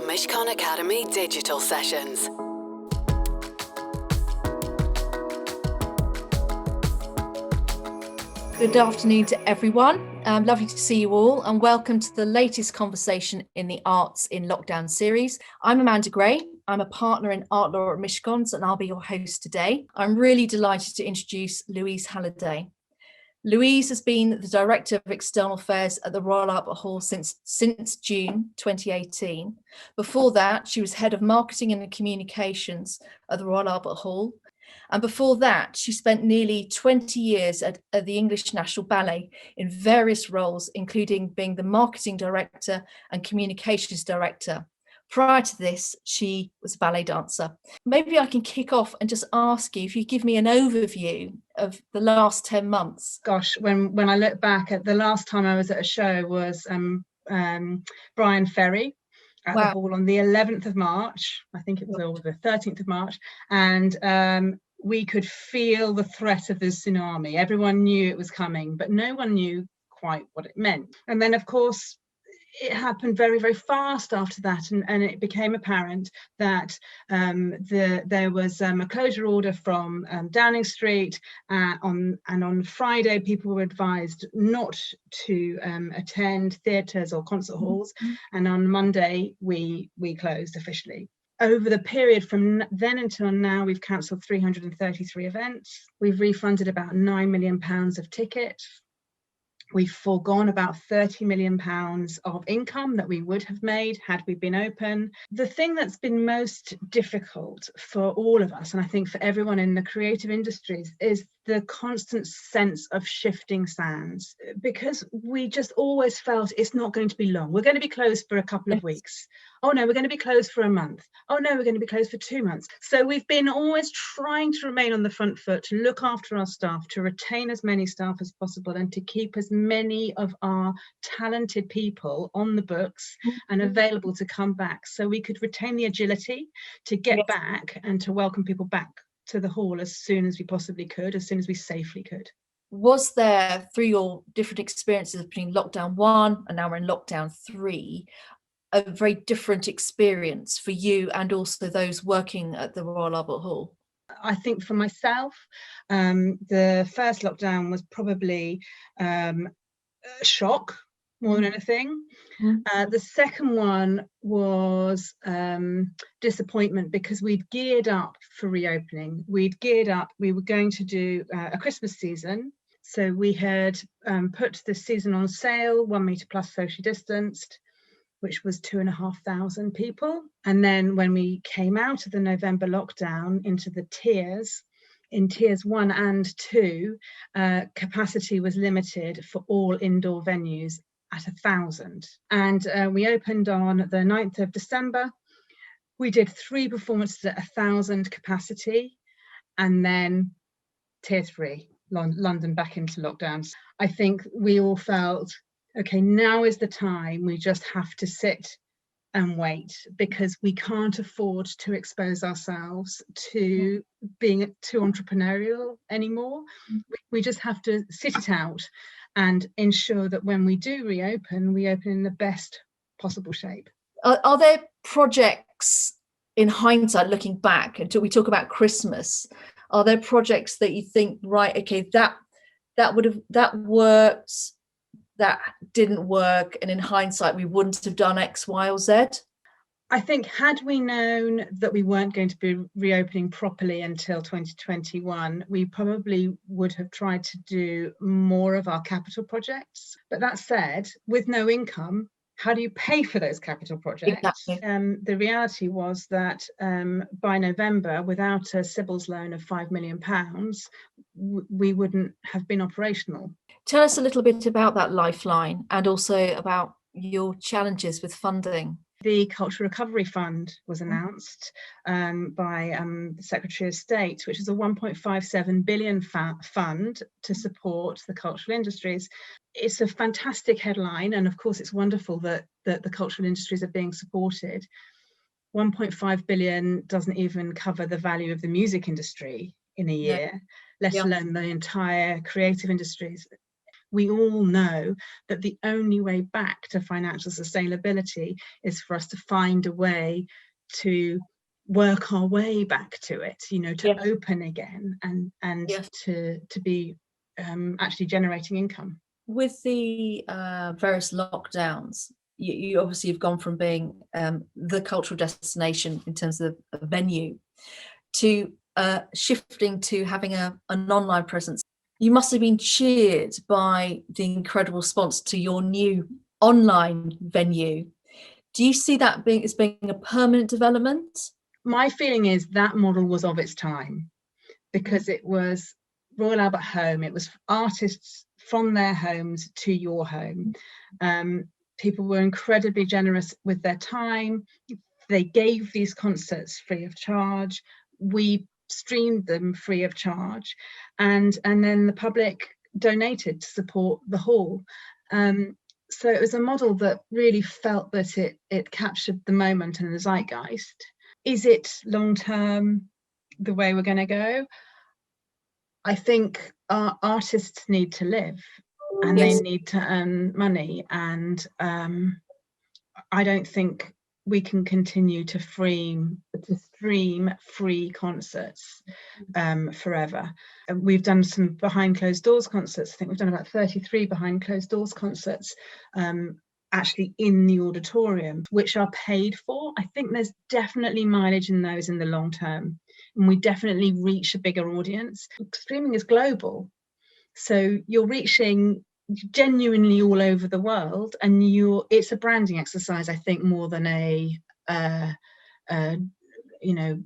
Mishcon Academy digital sessions. Good afternoon to everyone. Lovely to see you all, and welcome to the latest conversation in the Arts in Lockdown series. I'm Amanda Gray. I'm a partner in art law at Mishcon, and I'll be your host today. I'm really delighted to introduce Louise Halliday. Louise has been the Director of External Affairs at the Royal Albert Hall since June 2018. Before that, she was Head of Marketing and Communications at the Royal Albert Hall. And before that, she spent nearly 20 years at the English National Ballet in various roles, including being the Marketing Director and Communications Director. Prior to this, she was a ballet dancer. Maybe I can kick off and just ask you if you give me an overview of the last 10 months. Gosh, when I look back at the last time I was at a show was Brian Ferry at the Hall on the 11th of March. I think it was the 13th of March. And we could feel the threat of the tsunami. Everyone knew it was coming, but no one knew quite what it meant. And then, of course, it happened very, very fast after that, and it became apparent that there was a closure order from Downing Street, on Friday people were advised not to attend theatres or concert halls, and on Monday we closed officially. Over the period from then until now, we've cancelled 333 events. We've refunded about £9 million of tickets. We've foregone about £30 million of income that we would have made had we been open. The thing that's been most difficult for all of us, and I think for everyone in the creative industries, is the constant sense of shifting sands, because we just always felt it's not going to be long. We're going to be closed for a couple of weeks. Oh no, we're going to be closed for a month. Oh no, we're going to be closed for 2 months. So we've been always trying to remain on the front foot, to look after our staff, to retain as many staff as possible, and to keep as many of our talented people on the books and available to come back, so we could retain the agility to get back and to welcome people back to the hall as soon as we possibly could, as soon as we safely could. Was there, through your different experiences between lockdown 1 and now we're in lockdown 3, a very different experience for you and also those working at the Royal Albert Hall? I think for myself, the first lockdown was probably a shock more than anything. The second one was disappointment, because we'd geared up for reopening. We'd geared up, we were going to do a Christmas season. So we had put the season on sale, 1 metre plus socially distanced, which was 2,500 people. And then when we came out of the November lockdown into the tiers, in tiers 1 and 2, capacity was limited for all indoor venues at 1,000. And we opened on the 9th of December. We did 3 performances at 1,000 capacity, and then tier 3, London back into lockdowns. I think we all felt, okay, now is the time. We just have to sit and wait, because we can't afford to expose ourselves to being too entrepreneurial anymore. We just have to sit it out and ensure that when we do reopen, we open in the best possible shape. Are there projects, in hindsight, looking back, until we talk about Christmas, are there projects that you think, right, okay, that worked, that didn't work, and in hindsight we wouldn't have done X, Y, or Z? I think had we known that we weren't going to be reopening properly until 2021, we probably would have tried to do more of our capital projects. But that said, with no income, how do you pay for those capital projects? Exactly. The reality was that by November, without a Sybil's loan of £5 million, we wouldn't have been operational. Tell us a little bit about that lifeline, and also about your challenges with funding. The Cultural Recovery Fund was announced by the Secretary of State, which is a £1.57 billion fund to support the cultural industries. It's a fantastic headline, and of course it's wonderful that the cultural industries are being supported. 1.5 billion doesn't even cover the value of the music industry in a year, let alone the entire creative industries. we all know that the only way back to financial sustainability is for us to find a way to work our way back to it, you know, to open again and to be actually generating income. With the various lockdowns, you obviously have gone from being the cultural destination in terms of a venue to shifting to having an online presence. You must have been cheered by the incredible response to your new online venue. Do you see that as being a permanent development? My feeling is that model was of its time, because it was Royal Albert Home, it was artists from their homes to your home. People were incredibly generous with their time. They gave these concerts free of charge. We streamed them free of charge, and then the public donated to support the hall. So it was a model that really felt that it captured the moment and the zeitgeist. Is it long term the way we're going to go? I think our artists need to live, and they need to earn money, and I don't think we can continue to stream free concerts forever. We've done some behind closed doors concerts. I think we've done about 33 behind closed doors concerts actually in the auditorium, which are paid for. I think there's definitely mileage in those in the long term, and we definitely reach a bigger audience. Streaming is global, so you're reaching genuinely all over the world, and it's a branding exercise, I think, more than a you know,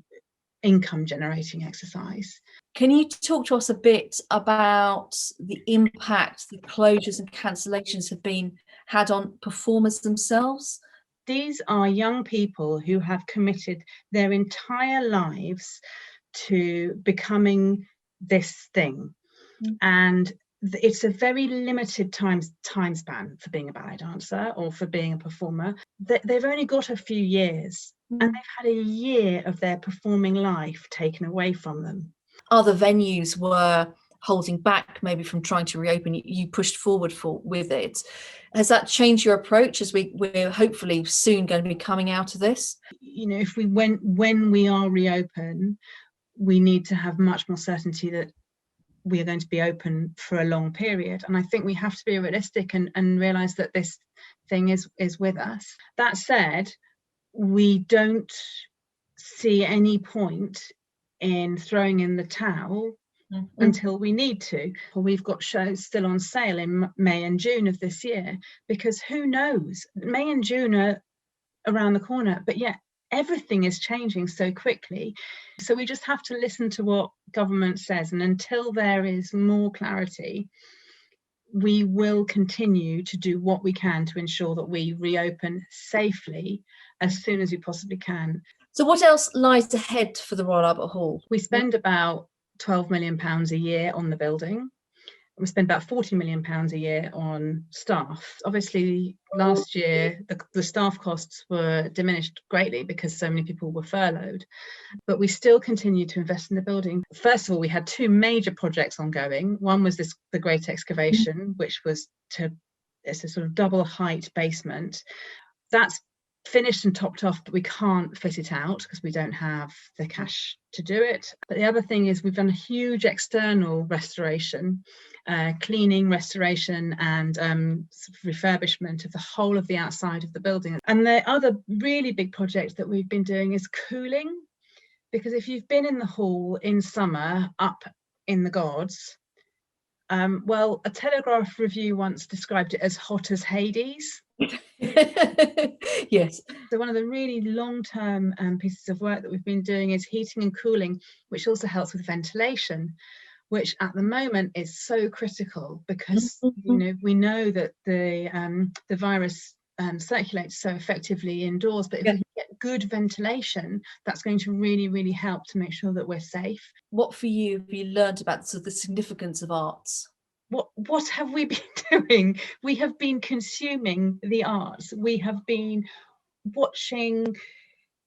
income generating exercise. Can you talk to us a bit about the impact the closures and cancellations have had on performers themselves? These are young people who have committed their entire lives to becoming this thing, and it's a very limited time span for being a ballet dancer or for being a performer. They've only got a few years, and they've had a year of their performing life taken away from them. Other venues were holding back maybe from trying to reopen. You pushed forward with it. Has that changed your approach as we're hopefully soon going to be coming out of this? You know, when we are reopen, we need to have much more certainty that we are going to be open for a long period. And I think we have to be realistic and realise that this thing is with us. That said, we don't see any point in throwing in the towel until we need to. We've got shows still on sale in May and June of this year, because who knows? May and June are around the corner, but yet everything is changing so quickly. So we just have to listen to what government says, and until there is more clarity, we will continue to do what we can to ensure that we reopen safely as soon as we possibly can. So what else lies ahead for the Royal Albert Hall? We spend about £12 million a year on the building. We spend about £40 million a year on staff. Obviously, last year, the staff costs were diminished greatly because so many people were furloughed, but we still continue to invest in the building. First of all, we had two major projects ongoing. One was the Great Excavation, which was it's a sort of double height basement. That's finished and topped off, but we can't fit it out because we don't have the cash to do it. But the other thing is we've done a huge external restoration, cleaning, restoration, and sort of refurbishment of the whole of the outside of the building. And the other really big project that we've been doing is cooling, because if you've been in the hall in summer up in the gods, well, a Telegraph review once described it as hot as Hades. Yes. So one of the really long-term pieces of work that we've been doing is heating and cooling, which also helps with ventilation, which at the moment is so critical because you know, we know that the virus circulates so effectively indoors, but if we get good ventilation, that's going to really, really help to make sure that we're safe. What for you have you learned about the significance of arts? What have we been doing? We have been consuming the arts. We have been watching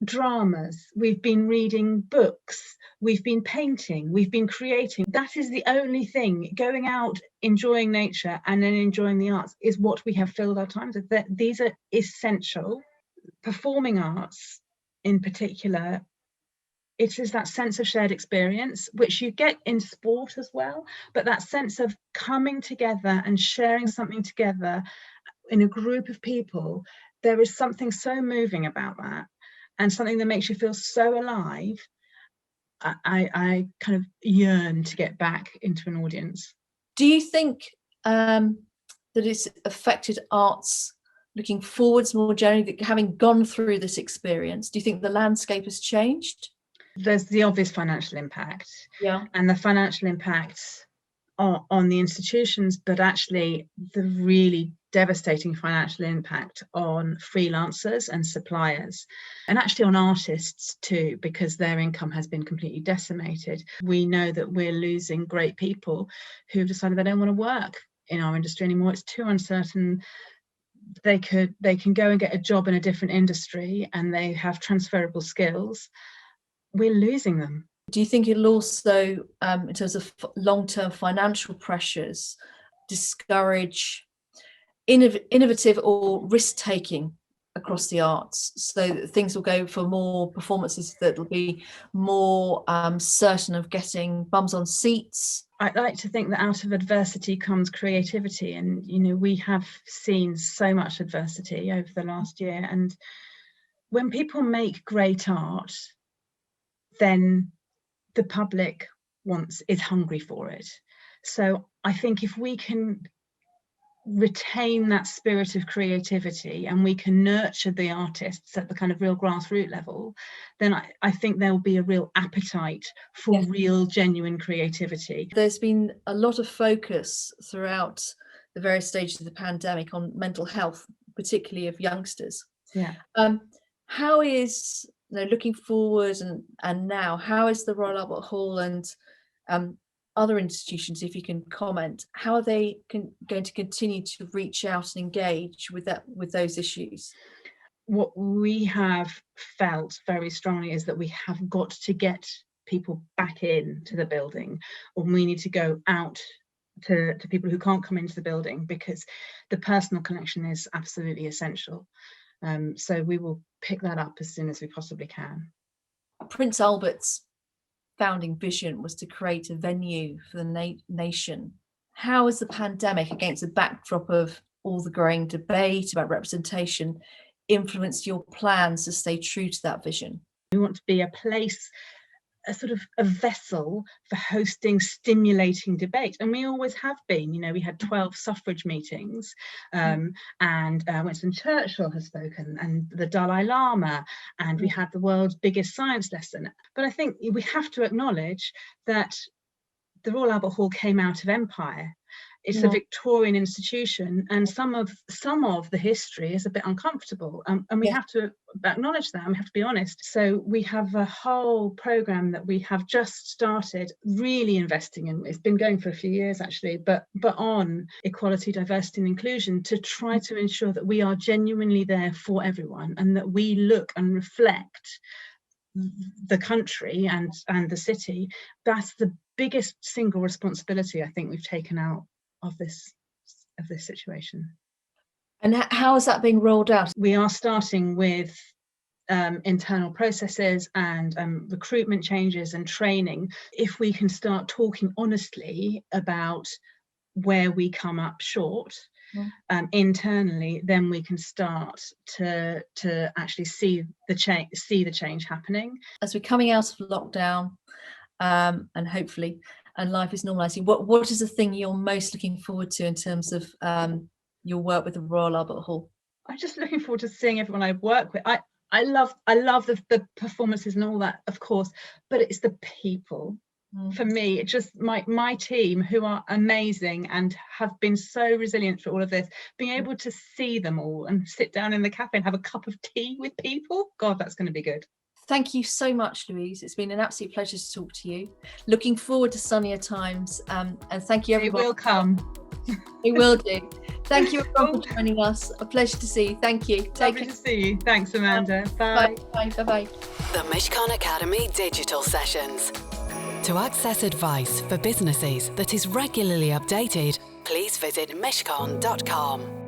dramas, we've been reading books, we've been painting, we've been creating. That is the only thing. Going out, enjoying nature and then enjoying the arts is what we have filled our times with. These are essential. Performing arts in particular, it is that sense of shared experience, which you get in sport as well, but that sense of coming together and sharing something together in a group of people, there is something so moving about that, and something that makes you feel so alive. I kind of yearn to get back into an audience. Do you think that it's affected arts looking forwards more generally, having gone through this experience? Do you think the landscape has changed? There's the obvious financial impact, and the financial impact on the institutions, but actually the really devastating financial impact on freelancers and suppliers, and actually on artists too, because their income has been completely decimated. We know that we're losing great people who've decided they don't want to work in our industry anymore. It's too uncertain. They can go and get a job in a different industry and they have transferable skills. We're losing them. Do you think it'll also, in terms of long-term financial pressures, discourage innovative or risk-taking across the arts, so that things will go for more performances that will be more certain of getting bums on seats? I'd like to think that out of adversity comes creativity, and we have seen so much adversity over the last year, and when people make great art, then the public is hungry for it. So I think if we can retain that spirit of creativity and we can nurture the artists at the kind of real grassroots level, then I think there will be a real appetite for real, genuine creativity. There's been a lot of focus throughout the various stages of the pandemic on mental health, particularly of youngsters. How is, looking forward and now, how is the Royal Albert Hall and other institutions, if you can comment, how are they going to continue to reach out and engage with those issues? What we have felt very strongly is that we have got to get people back into the building, or we need to go out to people who can't come into the building, because the personal connection is absolutely essential. So we will pick that up as soon as we possibly can. Prince Albert's founding vision was to create a venue for the nation. How has the pandemic, against the backdrop of all the growing debate about representation, influenced your plans to stay true to that vision? We want to be a place, a sort of a vessel for hosting stimulating debate, and we always have been. We had 12 suffrage meetings, and Winston Churchill has spoken, and the Dalai Lama, and we had the world's biggest science lesson. But I think we have to acknowledge that the Royal Albert Hall came out of empire. It's a Victorian institution, and some of the history is a bit uncomfortable, and we have to acknowledge that, and we have to be honest. So we have a whole programme that we have just started really investing in. It's been going for a few years actually, but on equality, diversity and inclusion, to try to ensure that we are genuinely there for everyone, and that we look and reflect the country and the city. That's the biggest single responsibility I think we've taken out of this situation. And how is that being rolled out? We are starting with internal processes and recruitment changes and training. If we can start talking honestly about where we come up short internally, then we can start to actually see the change happening. As we're coming out of lockdown, and hopefully, and life is normalising, what is the thing you're most looking forward to in terms of your work with the Royal Albert Hall? I'm just looking forward to seeing everyone I work with. I love the performances and all that, of course, but it's the people. For me, it's just my team, who are amazing and have been so resilient for all of this. Being able to see them all and sit down in the cafe and have a cup of tea with people, God, that's going to be good. Thank you so much, Louise. It's been an absolute pleasure to talk to you. Looking forward to sunnier times. And thank you, everyone. It will come. It will do. Thank you everyone for joining us. A pleasure to see you. Thank you. Lovely to see you. Thanks, Amanda. Bye. Bye. Bye. The Mishcon Academy Digital Sessions. To access advice for businesses that is regularly updated, please visit mishcon.com.